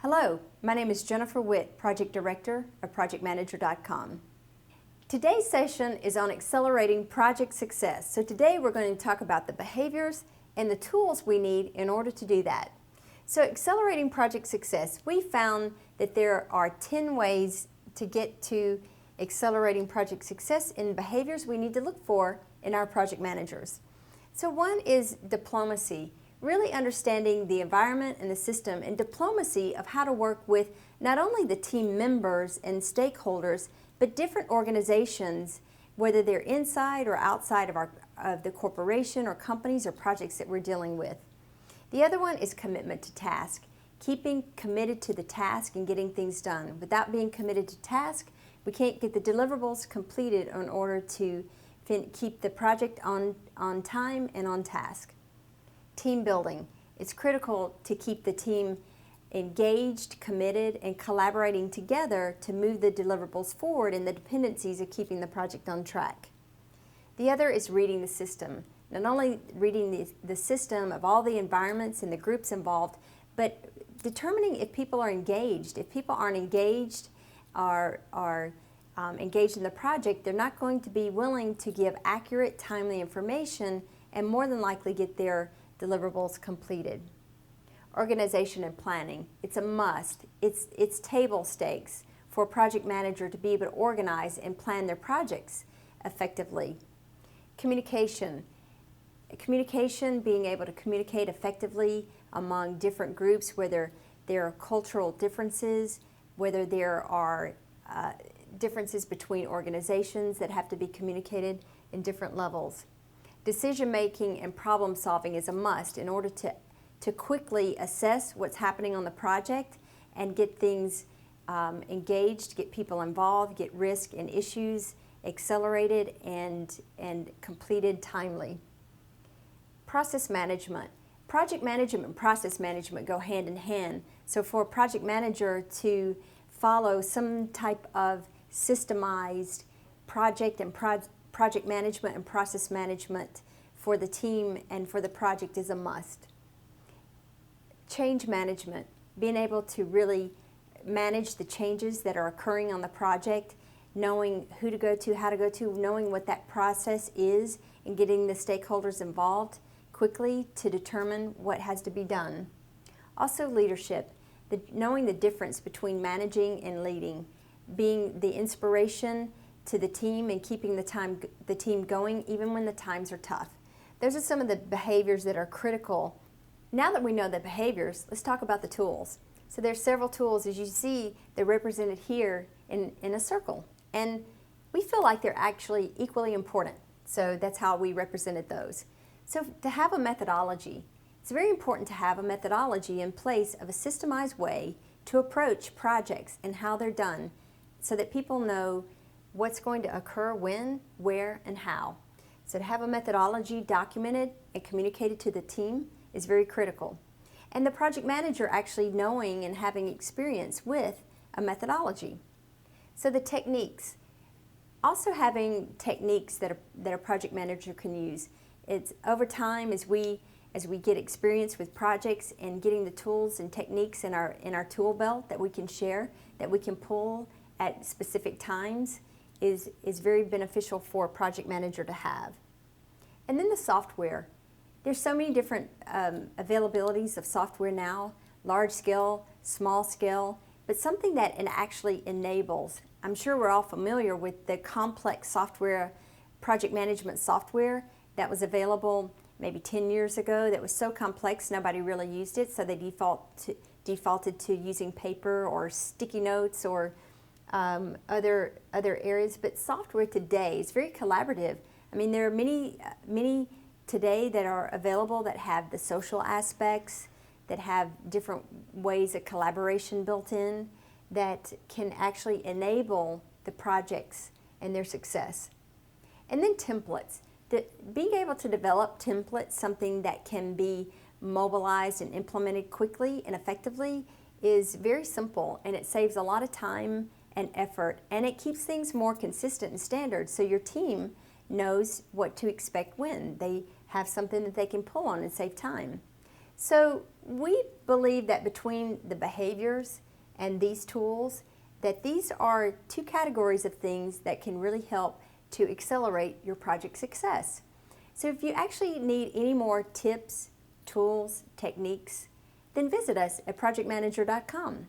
Hello, my name is Jennifer Witt, Project Director of ProjectManager.com. Today's session is on accelerating project success. So today we're going to talk about the behaviors and the tools we need in order to do that. So accelerating project success, we found that there are 10 ways to get to accelerating project success in behaviors we need to look for in our project managers. So one is diplomacy. Really understanding the environment and the system and diplomacy of how to work with not only the team members and stakeholders, but different organizations, whether they're inside or outside of the corporation or companies or projects that we're dealing with. The other one is commitment to task. Keeping committed to the task and getting things done. Without being committed to task, we can't get the deliverables completed in order to keep the project on time and on task. Team building. It's critical to keep the team engaged, committed, and collaborating together to move the deliverables forward and the dependencies of keeping the project on track. The other is reading the system. Not only reading the system of all the environments and the groups involved, but determining if people are engaged. If people aren't engaged, are engaged in the project, they're not going to be willing to give accurate, timely information and more than likely get their deliverables completed. Organization and planning. It's a must. It's table stakes for a project manager to be able to organize and plan their projects effectively. Communication. Communication, being able to communicate effectively among different groups, whether there are cultural differences, whether there are differences between organizations that have to be communicated in different levels. Decision making and problem solving is a must in order to quickly assess what's happening on the project and get things engaged, get people involved, get risk and issues accelerated and completed timely. Process management. Project management and process management go hand in hand. So for a project manager to follow some type of systemized project management and process management for the team and for the project is a must. Change management, being able to really manage the changes that are occurring on the project, knowing who to go to, how to go to, knowing what that process is, and getting the stakeholders involved quickly to determine what has to be done. Also leadership, knowing the difference between managing and leading, being the inspiration to the team and keeping the team going even when the times are tough. Those are some of the behaviors that are critical. Now that we know the behaviors, let's talk about the tools. So there's several tools. As you see, they're represented here in a circle. And we feel like they're actually equally important. So that's how we represented those. So to have a methodology, it's very important to have a methodology in place of a systemized way to approach projects and how they're done so that people know what's going to occur when, where, and how. So to have a methodology documented and communicated to the team is very critical. And the project manager actually knowing and having experience with a methodology. So the techniques. Also having techniques that a project manager can use. It's over time as we get experience with projects and getting the tools and techniques in our tool belt that we can share, that we can pull at specific times, is very beneficial for a project manager to have. And then the software. There's so many different availabilities of software now, large scale, small scale, but something that actually enables. I'm sure we're all familiar with the complex software, project management software that was available maybe 10 years ago that was so complex nobody really used it, so they defaulted to using paper or sticky notes or other areas. But software today is very collaborative. I mean, there are many today that are available that have the social aspects, that have different ways of collaboration built in, that can actually enable the projects and their success. And then templates. Being able to develop templates, something that can be mobilized and implemented quickly and effectively, is very simple, and it saves a lot of time and effort, and it keeps things more consistent and standard so your team knows what to expect when. They have something that they can pull on and save time. So we believe that between the behaviors and these tools, that these are two categories of things that can really help to accelerate your project success. So if you actually need any more tips, tools, techniques, then visit us at projectmanager.com.